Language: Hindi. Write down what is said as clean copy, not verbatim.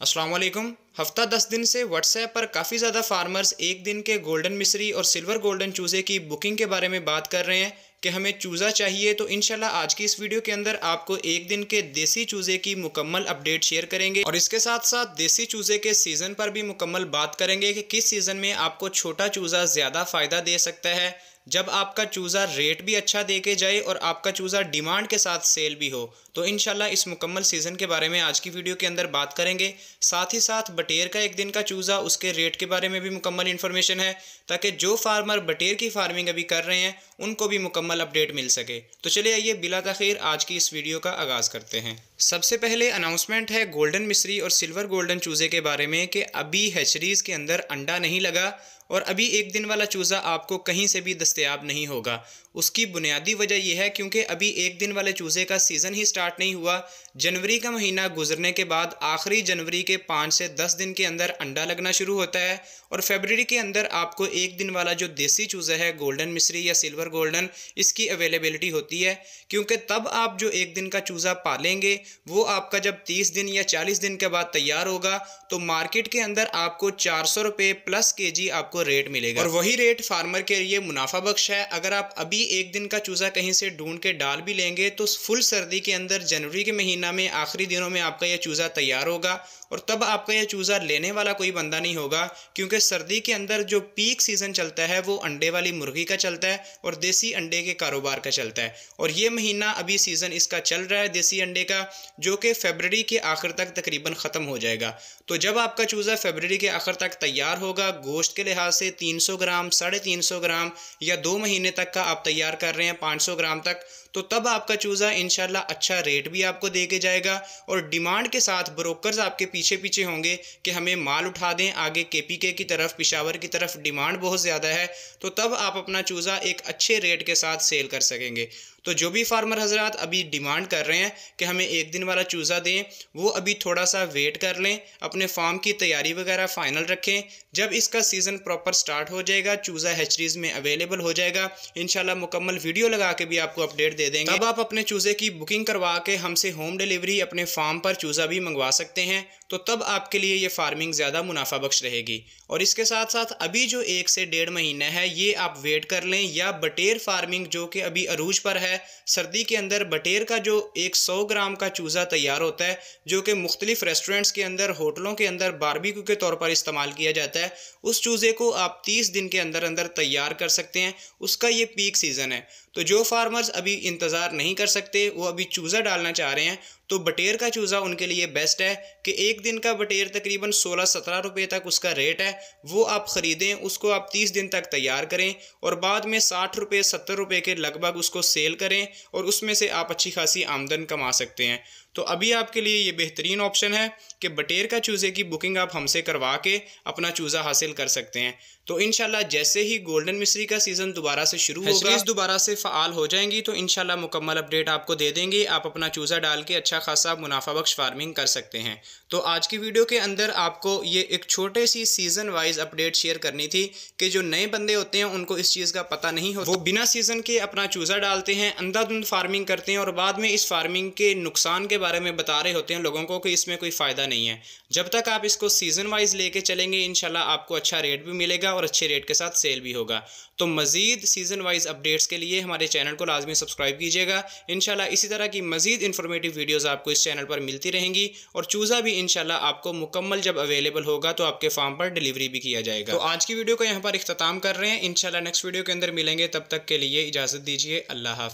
अस्सलाम वालेकुम। हफ्ता 10 दिन से व्हाट्सएप पर काफ़ी ज़्यादा फार्मर्स एक दिन के गोल्डन मिस्री और सिल्वर गोल्डन चूज़े की बुकिंग के बारे में बात कर रहे हैं कि हमें चूज़ा चाहिए। तो इंशाल्लाह आज की इस वीडियो के अंदर आपको एक दिन के देसी चूज़े की मुकम्मल अपडेट शेयर करेंगे और इसके साथ साथ देसी चूज़े के सीज़न पर भी मुकम्मल बात करेंगे कि किस सीज़न में आपको छोटा चूज़ा ज़्यादा फ़ायदा दे सकता है, जब आपका चूज़ा रेट भी अच्छा दे के जाए और आपका चूज़ा डिमांड के साथ सेल भी हो। तो इंशाल्लाह इस मुकम्मल सीज़न के बारे में आज की वीडियो के अंदर बात करेंगे। साथ ही साथ बटेर का एक दिन का चूज़ा, उसके रेट के बारे में भी मुकम्मल इन्फॉर्मेशन है, ताकि जो फार्मर बटेर की फार्मिंग अभी कर रहे हैं उनको भी मुकम्मल अपडेट मिल सके। तो चलिए आइए बिला ताख़ीर आज की इस वीडियो का आगाज़ करते हैं। सबसे पहले अनाउंसमेंट है गोल्डन मिस्री और सिल्वर गोल्डन चूज़े के बारे में कि अभी हैचरीज़ के अंदर अंडा नहीं लगा और अभी एक दिन वाला चूज़ा आपको कहीं से भी दस्तयाब नहीं होगा। उसकी बुनियादी वजह यह है क्योंकि अभी एक दिन वाले चूज़े का सीज़न ही स्टार्ट नहीं हुआ। जनवरी का महीना गुजरने के बाद आखिरी जनवरी के 5 से 10 दिन के अंदर अंडा लगना शुरू होता है और फरवरी के अंदर आपको एक दिन वाला जो देसी चूज़ा है गोल्डन मिस्री या सिल्वर गोल्डन, इसकी अवेलेबिलिटी होती है। क्योंकि तब आप जो एक दिन का चूज़ा पालेंगे वो आपका जब 30 दिन या 40 दिन के बाद तैयार होगा तो मार्केट के अंदर आपको 400 रुपये प्लस केजी आपको रेट मिलेगा और वही रेट फार्मर के लिए मुनाफा बख्श है। अगर आप अभी एक दिन का चूज़ा कहीं से ढूंढ के डाल भी लेंगे तो फुल सर्दी के अंदर जनवरी के महीना में आखिरी दिनों में आपका यह चूज़ा तैयार होगा और तब आपका यह चूज़ा लेने वाला कोई बंदा नहीं होगा। क्योंकि सर्दी के अंदर जो पीक सीज़न चलता है वो अंडे वाली मुर्गी का चलता है और देसी अंडे के कारोबार का चलता है और ये महीना अभी सीज़न इसका चल रहा है देसी अंडे का, जो कि फरवरी के आखिर तक तकरीबन ख़त्म हो जाएगा। तो जब आपका चूज़ा फरवरी के आखिर तक तैयार होगा, गोश्त के लिहाज से 300 ग्राम, 350 ग्राम या 2 महीने तक का आप तैयार कर रहे हैं 500 ग्राम तक, तो तब आपका चूज़ा इंशाल्लाह अच्छा रेट भी आपको दे के जाएगा और डिमांड के साथ ब्रोकर्स आपके पीछे पीछे होंगे कि हमें माल उठा दें आगे केपीके की तरफ, पिशावर की तरफ डिमांड बहुत ज़्यादा है। तो तब आप अपना चूज़ा एक अच्छे रेट के साथ सेल कर सकेंगे। तो जो भी फार्मर हजरात अभी डिमांड कर रहे हैं कि हमें एक दिन वाला चूज़ा दें, वो अभी थोड़ा सा वेट कर लें, अपने फार्म की तैयारी वगैरह फाइनल रखें। जब इसका सीज़न प्रॉपर स्टार्ट हो जाएगा, चूज़ा हैचरीज में अवेलेबल हो जाएगा, इंशाल्लाह मुकम्मल वीडियो लगा के भी आपको अपडेट दे देंगे। तब आप अपने चूज़े की बुकिंग करवा के हमसे होम डिलीवरी अपने फार्म पर चूज़ा भी मंगवा सकते हैं। तो तब आपके लिए ये फार्मिंग ज़्यादा मुनाफा बख्श रहेगी। और इसके साथ साथ अभी जो 1 से 1.5 महीना है ये आप वेट कर लें, या बटेर फार्मिंग जो कि अभी अरूज पर है। सर्दी के अंदर बटेर का जो 100 ग्राम का चूज़ा तैयार होता है, जो कि मुख्तलिफ रेस्टोरेंट्स के अंदर, होटलों के अंदर बारबेक्यू के तौर पर इस्तेमाल किया जाता है, उस चूज़े को आप 30 दिन के अंदर अंदर तैयार कर सकते हैं। उसका ये पीक सीज़न है। तो जो फार्मर्स अभी इंतज़ार नहीं कर सकते, वो अभी चूज़ा डालना चाह रहे हैं, तो बटेर का चूज़ा उनके लिए बेस्ट है कि एक दिन का बटेर तकरीबन 16-17 रुपये तक उसका रेट है, वो आप ख़रीदें, उसको आप 30 दिन तक तैयार करें और बाद में 60 रुपये 70 रुपये के लगभग उसको सेल करें और उसमें से आप अच्छी खासी आमदन कमा सकते हैं। तो अभी आपके लिए ये बेहतरीन ऑप्शन है कि बटेर का चूज़े की बुकिंग आप हमसे करवा के अपना चूज़ा हासिल कर सकते हैं। तो इंशाल्लाह जैसे ही गोल्डन मिस्री का सीज़न दोबारा से शुरू होगा, दोबारा से फ़ाल हो जाएंगी, तो इंशाल्लाह मुकम्मल अपडेट आपको दे देंगे। आप अपना चूज़ा डाल के अच्छा खासा मुनाफा बख्श फार्मिंग कर सकते हैं। तो आज की वीडियो के अंदर आपको ये एक छोटे सी सीज़न वाइज अपडेट शेयर करनी थी कि जो नए बंदे होते हैं उनको इस चीज़ का पता नहीं होता, वो बिना सीज़न के अपना चूज़ा डालते हैं, अंधाधुंध फार्मिंग करते हैं और बाद में इस फार्मिंग के नुकसान के बारे में बता रहे होते हैं लोगों को कि इसमें कोई फ़ायदा नहीं है। जब तक आप इसको सीज़न वाइज लेके चलेंगे, इंशाल्लाह आपको अच्छा रेट भी मिलेगा और अच्छे रेट के साथ सेल भी होगा। तो मज़ीद सीज़न वाइज अपडेट्स के लिए हमारे चैनल को लाजमी सब्सक्राइब कीजिएगा। इंशाल्लाह इसी तरह की मज़ीद इन्फॉर्मेटिव वीडियोज़ आपको इस चैनल पर मिलती रहेंगी और चूज़ा भी इंशाल्लाह आपको मुकम्मल जब अवेलेबल होगा तो आपके फार्म पर डिलीवरी भी किया जाएगा। तो आज की वीडियो को यहाँ पर इख्तिताम कर रहे हैं। इंशाल्लाह नेक्स्ट वीडियो के अंदर मिलेंगे, तब तक के लिए इजाज़त दीजिए। अल्लाह हाफ़िज़।